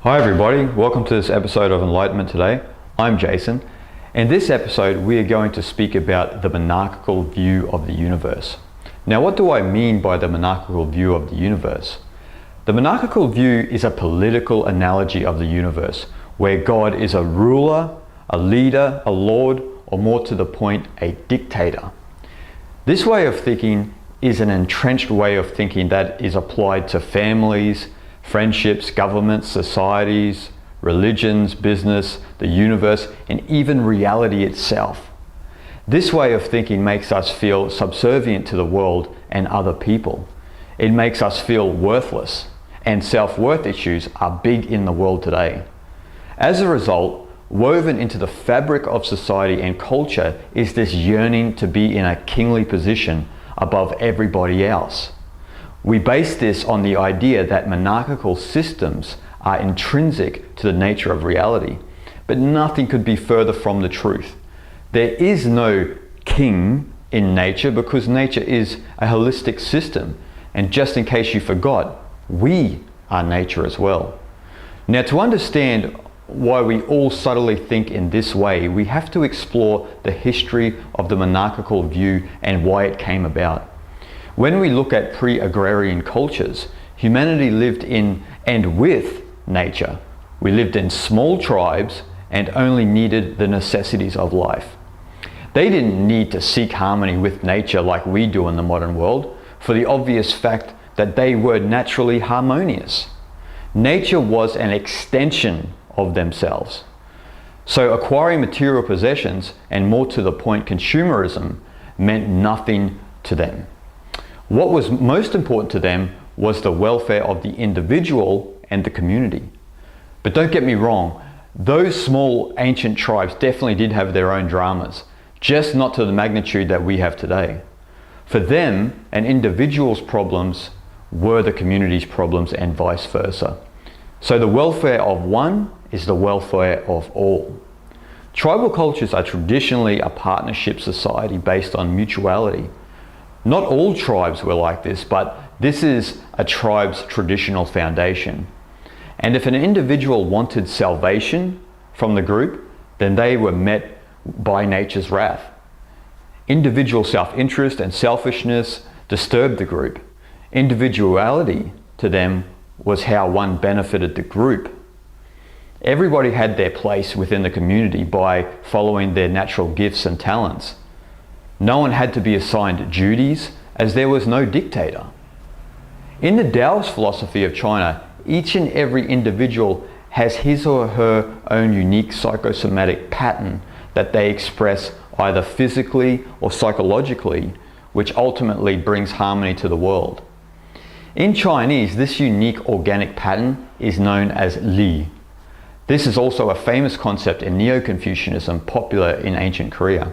Hi everybody, welcome to this episode of Enlightenment Today. I'm Jason. In this episode we are going to speak about the monarchical view of the universe. Now what do I mean by the monarchical view of the universe? The monarchical view is a political analogy of the universe where God is a ruler, a leader, a lord, or more to the point, a dictator. This way of thinking is an entrenched way of thinking that is applied to families, friendships, governments, societies, religions, business, the universe, and even reality itself. This way of thinking makes us feel subservient to the world and other people. It makes us feel worthless, and self-worth issues are big in the world today. As a result, woven into the fabric of society and culture is this yearning to be in a kingly position above everybody else. We base this on the idea that monarchical systems are intrinsic to the nature of reality, but nothing could be further from the truth. There is no king in nature because nature is a holistic system, and just in case you forgot, we are nature as well. Now, to understand why we all subtly think in this way, we have to explore the history of the monarchical view and why it came about. When we look at pre-agrarian cultures, humanity lived in and with nature. We lived in small tribes and only needed the necessities of life. They didn't need to seek harmony with nature like we do in the modern world, for the obvious fact that they were naturally harmonious. Nature was an extension of themselves. So acquiring material possessions, and more to the point consumerism, meant nothing to them. What was most important to them was the welfare of the individual and the community. But don't get me wrong, those small ancient tribes definitely did have their own dramas, just not to the magnitude that we have today. For them, an individual's problems were the community's problems and vice versa. So the welfare of one is the welfare of all. Tribal cultures are traditionally a partnership society based on mutuality. Not all tribes were like this, but this is a tribe's traditional foundation. And if an individual wanted salvation from the group, then they were met by nature's wrath. Individual self-interest and selfishness disturbed the group. Individuality to them was how one benefited the group. Everybody had their place within the community by following their natural gifts and talents. No one had to be assigned duties, as there was no dictator. In the Taoist philosophy of China, each and every individual has his or her own unique psychosomatic pattern that they express either physically or psychologically, which ultimately brings harmony to the world. In Chinese, this unique organic pattern is known as Li. This is also a famous concept in Neo-Confucianism, popular in ancient Korea.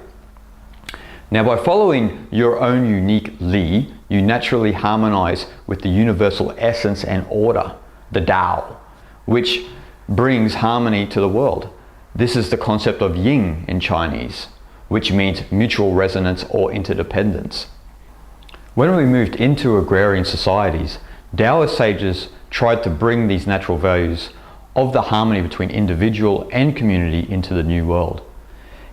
Now, by following your own unique Li, you naturally harmonize with the universal essence and order, the Tao, which brings harmony to the world. This is the concept of Yin in Chinese, which means mutual resonance or interdependence. When we moved into agrarian societies, Taoist sages tried to bring these natural values of the harmony between individual and community into the new world.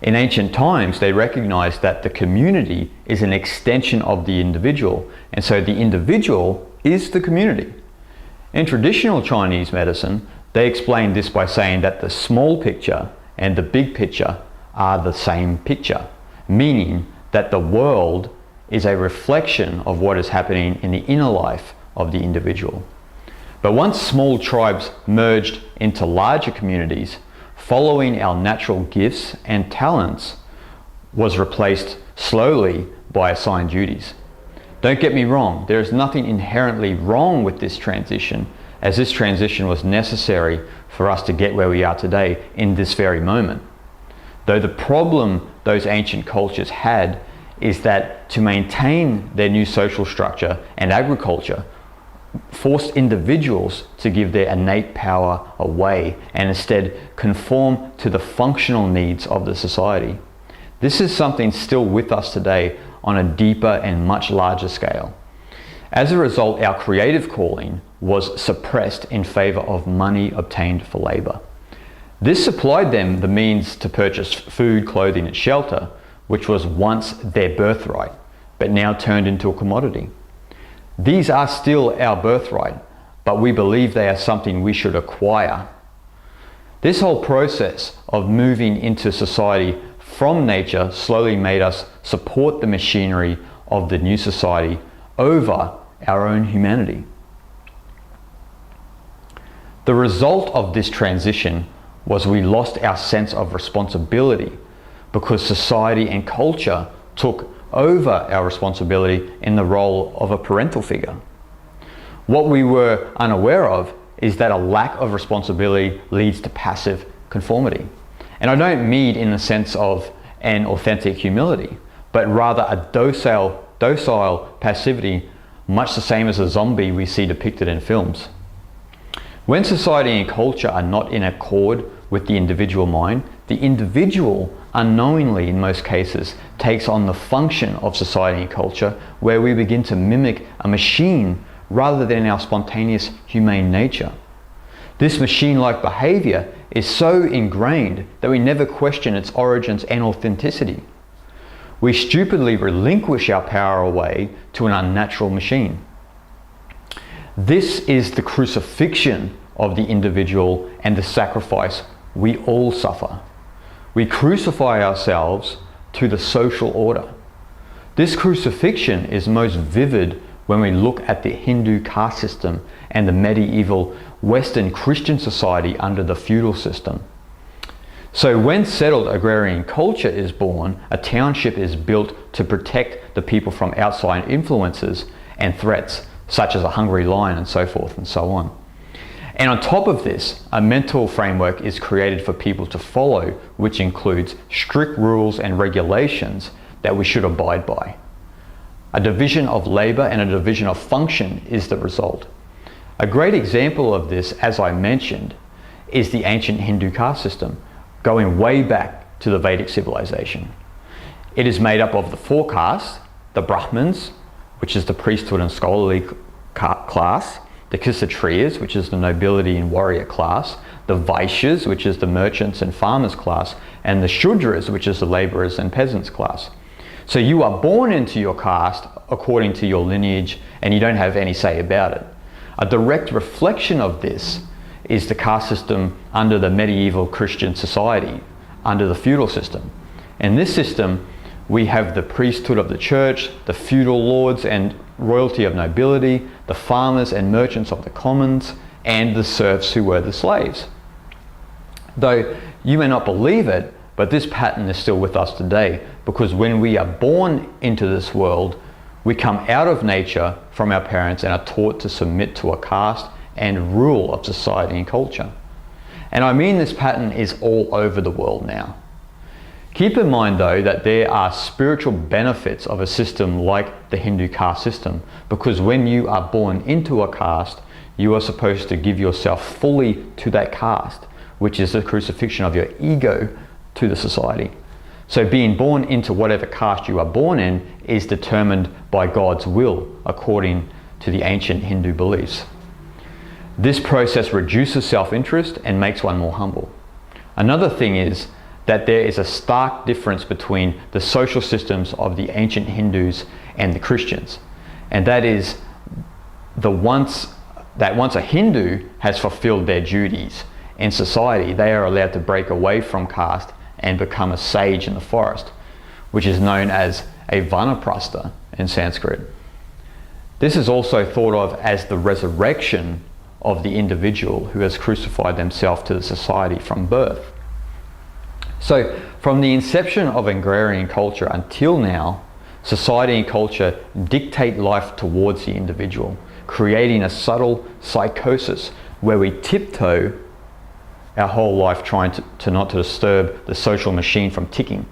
In ancient times, they recognized that the community is an extension of the individual, and so the individual is the community. In traditional Chinese medicine, they explained this by saying that the small picture and the big picture are the same picture, meaning that the world is a reflection of what is happening in the inner life of the individual. But once small tribes merged into larger communities, following our natural gifts and talents was replaced slowly by assigned duties. Don't get me wrong, there is nothing inherently wrong with this transition, as this transition was necessary for us to get where we are today in this very moment. Though the problem those ancient cultures had is that to maintain their new social structure and agriculture forced individuals to give their innate power away and instead conform to the functional needs of the society. This is something still with us today on a deeper and much larger scale. As a result, our creative calling was suppressed in favor of money obtained for labor. This supplied them the means to purchase food, clothing, and shelter, which was once their birthright, but now turned into a commodity. These are still our birthright, but we believe they are something we should acquire. This whole process of moving into society from nature slowly made us support the machinery of the new society over our own humanity. The result of this transition was we lost our sense of responsibility because society and culture took over our responsibility in the role of a parental figure. What we were unaware of is that a lack of responsibility leads to passive conformity. And I don't mean in the sense of an authentic humility, but rather a docile passivity, much the same as a zombie we see depicted in films. When society and culture are not in accord with the individual mind, the individual unknowingly in most cases takes on the function of society and culture, where we begin to mimic a machine rather than our spontaneous humane nature. This machine-like behavior is so ingrained that we never question its origins and authenticity. We stupidly relinquish our power away to an unnatural machine. This is the crucifixion of the individual and the sacrifice we all suffer. We crucify ourselves to the social order. This crucifixion is most vivid when we look at the Hindu caste system and the medieval Western Christian society under the feudal system. So when settled agrarian culture is born, a township is built to protect the people from outside influences and threats, such as a hungry lion and so forth and so on. And on top of this, a mental framework is created for people to follow, which includes strict rules and regulations that we should abide by. A division of labor and a division of function is the result. A great example of this, as I mentioned, is the ancient Hindu caste system, going way back to the Vedic civilization. It is made up of the four castes: the Brahmins, which is the priesthood and scholarly class; the Kshatriyas, which is the nobility and warrior class; the Vaishyas, which is the merchants and farmers class; and the Shudras, which is the laborers and peasants class. So you are born into your caste according to your lineage, and you don't have any say about it. A direct reflection of this is the caste system under the medieval Christian society, under the feudal system. In this system, we have the priesthood of the church, the feudal lords and royalty of nobility, the farmers and merchants of the commons, and the serfs who were the slaves. Though you may not believe it, but this pattern is still with us today, because when we are born into this world, we come out of nature from our parents and are taught to submit to a caste and rule of society and culture. And I mean this pattern is all over the world now. Keep in mind though that there are spiritual benefits of a system like the Hindu caste system, because when you are born into a caste, you are supposed to give yourself fully to that caste, which is the crucifixion of your ego to the society. So being born into whatever caste you are born in is determined by God's will, according to the ancient Hindu beliefs. This process reduces self-interest and makes one more humble. Another thing is that there is a stark difference between the social systems of the ancient Hindus and the Christians. And that is once a Hindu has fulfilled their duties in society, they are allowed to break away from caste and become a sage in the forest, which is known as a vanaprastha in Sanskrit. This is also thought of as the resurrection of the individual who has crucified themselves to the society from birth. So from the inception of agrarian culture until now, society and culture dictate life towards the individual, creating a subtle psychosis where we tiptoe our whole life trying to not to disturb the social machine from ticking.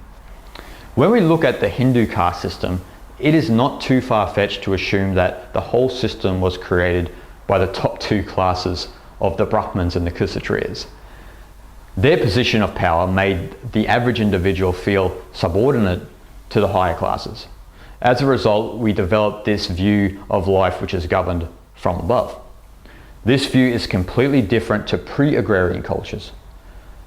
When we look at the Hindu caste system, it is not too far-fetched to assume that the whole system was created by the top two classes of the Brahmins and the Kshatriyas. Their position of power made the average individual feel subordinate to the higher classes. As a result, we developed this view of life which is governed from above. This view is completely different to pre-agrarian cultures.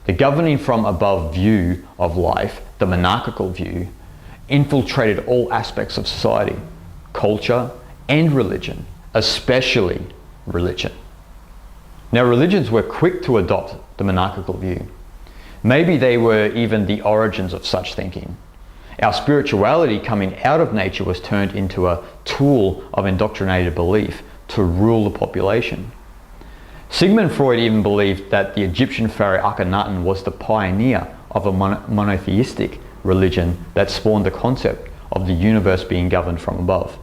The governing from above view of life, the monarchical view, infiltrated all aspects of society, culture, and religion, especially religion. Now, religions were quick to adopt the monarchical view. Maybe they were even the origins of such thinking. Our spirituality coming out of nature was turned into a tool of indoctrinated belief to rule the population. Sigmund Freud even believed that the Egyptian pharaoh Akhenaten was the pioneer of a monotheistic religion that spawned the concept of the universe being governed from above.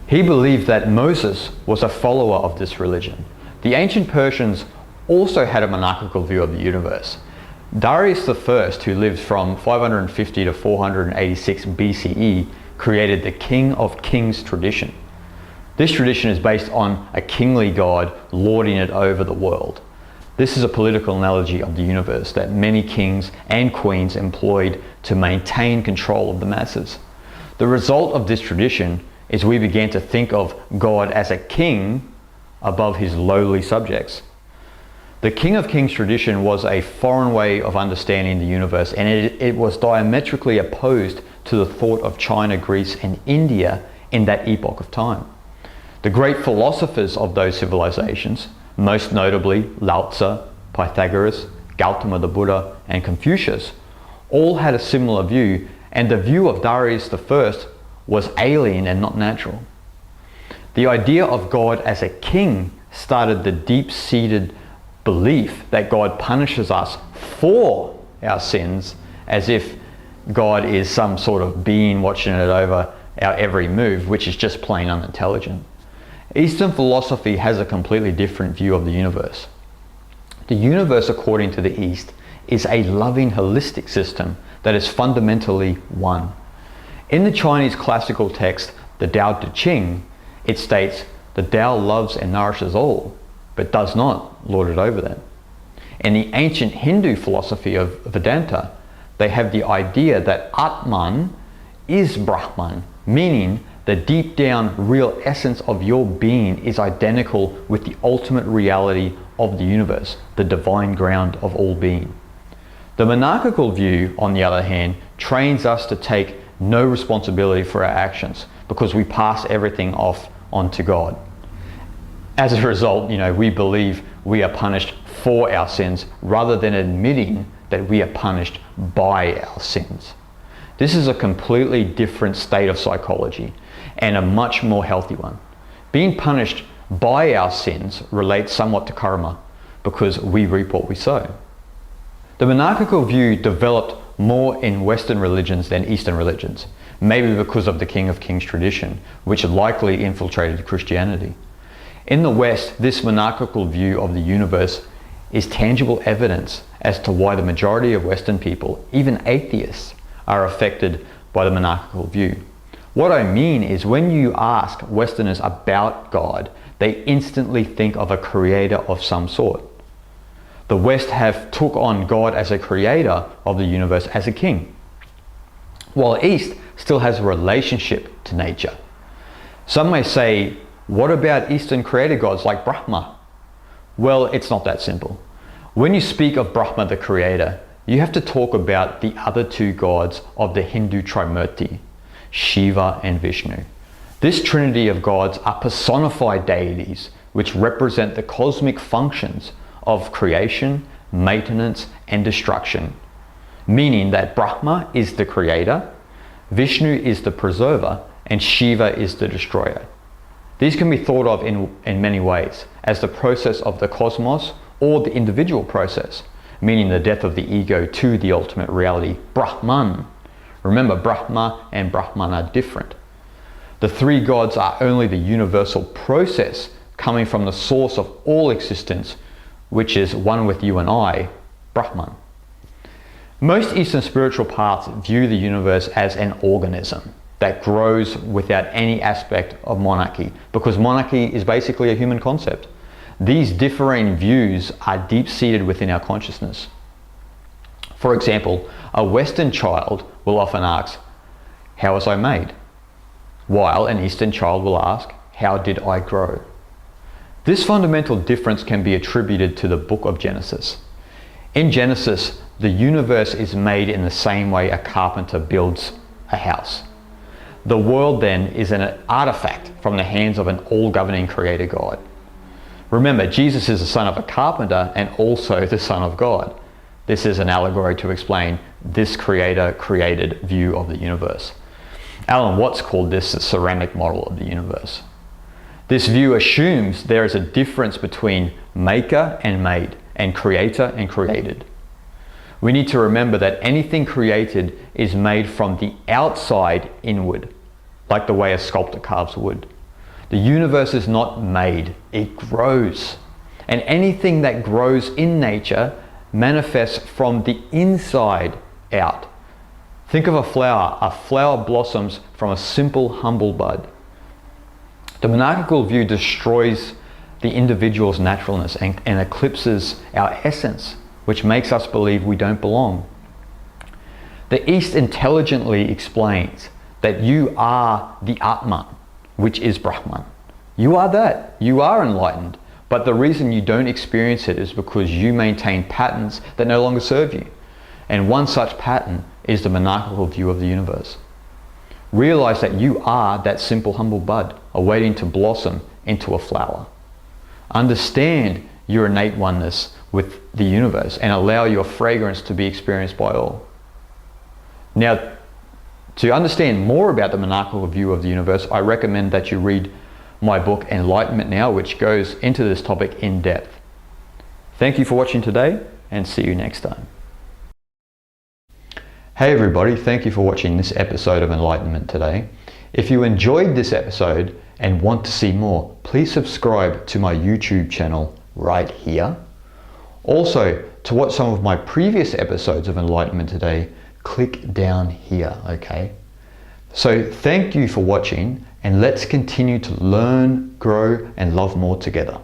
He believed that Moses was a follower of this religion. The ancient Persians also had a monarchical view of the universe. Darius I, who lived from 550 to 486 BCE, created the King of Kings tradition. This tradition is based on a kingly god lording it over the world. This is a political analogy of the universe that many kings and queens employed to maintain control of the masses. The result of this tradition is we began to think of God as a king above his lowly subjects. The King of Kings tradition was a foreign way of understanding the universe, and it was diametrically opposed to the thought of China, Greece, and India in that epoch of time. The great philosophers of those civilizations, most notably Lao Tzu, Pythagoras, Gautama the Buddha, and Confucius, all had a similar view, and the view of Darius I was alien and not natural. The idea of God as a king started the deep-seated belief that God punishes us for our sins, as if God is some sort of being watching it over our every move, which is just plain unintelligent. Eastern philosophy has a completely different view of the universe. The universe, according to the East, is a loving holistic system that is fundamentally one. In the Chinese classical text, the Tao Te Ching, it states, "The Tao loves and nourishes all, but does not lord it over them." In the ancient Hindu philosophy of Vedanta, they have the idea that Atman is Brahman, meaning the deep down real essence of your being is identical with the ultimate reality of the universe, the divine ground of all being. The monarchical view, on the other hand, trains us to take no responsibility for our actions because we pass everything off onto God. As a result, we believe we are punished for our sins rather than admitting that we are punished by our sins. This is a completely different state of psychology and a much more healthy one. Being punished by our sins relates somewhat to karma because we reap what we sow. The monarchical view developed more in Western religions than Eastern religions, maybe because of the King of Kings tradition, which likely infiltrated Christianity. In the West, this monarchical view of the universe is tangible evidence as to why the majority of Western people, even atheists, are affected by the monarchical view. What I mean is when you ask Westerners about God, they instantly think of a creator of some sort. The West have took on God as a creator of the universe as a king, while East still has a relationship to nature. Some may say, what about Eastern creator gods like Brahma? Well, it's not that simple. When you speak of Brahma the creator, you have to talk about the other two gods of the Hindu Trimurti, Shiva and Vishnu. This trinity of gods are personified deities which represent the cosmic functions of creation, maintenance, and destruction, meaning that Brahma is the creator, Vishnu is the preserver, and Shiva is the destroyer. These can be thought of in many ways, as the process of the cosmos or the individual process, meaning the death of the ego to the ultimate reality, Brahman. Remember, Brahma and Brahman are different. The three gods are only the universal process coming from the source of all existence, which is one with you and I, Brahman. Most Eastern spiritual paths view the universe as an organism that grows without any aspect of monarchy, because monarchy is basically a human concept. These differing views are deep-seated within our consciousness. For example, a Western child will often ask, "How was I made?" while an Eastern child will ask, how did I grow? This fundamental difference can be attributed to the book of Genesis. In Genesis, the universe is made in the same way a carpenter builds a house. The world then is an artifact from the hands of an all-governing creator God. Remember, Jesus is the son of a carpenter and also the son of God. This is an allegory to explain this creator-created view of the universe. Alan Watts called this the ceramic model of the universe. This view assumes there is a difference between maker and made, and creator and created. We need to remember that anything created is made from the outside inward, like the way a sculptor carves wood. The universe is not made, it grows. And anything that grows in nature manifests from the inside out. Think of a flower. A flower blossoms from a simple, humble bud. The monarchical view destroys the individual's naturalness and eclipses our essence, which makes us believe we don't belong. The East intelligently explains that you are the Atman, which is Brahman. You are that. You are enlightened. But the reason you don't experience it is because you maintain patterns that no longer serve you. And one such pattern is the monarchical view of the universe. Realize that you are that simple, humble bud, awaiting to blossom into a flower. Understand your innate oneness with the universe and allow your fragrance to be experienced by all. Now, to understand more about the monarchical view of the universe, I recommend that you read my book Enlightenment Now, which goes into this topic in depth. Thank you for watching today, and see you next time. Hey everybody, thank you for watching this episode of Enlightenment Today. If you enjoyed this episode and want to see more, please subscribe to my YouTube channel right here. Also, to watch some of my previous episodes of Enlightenment Today, click down here, okay? So thank you for watching, and let's continue to learn, grow, and love more together.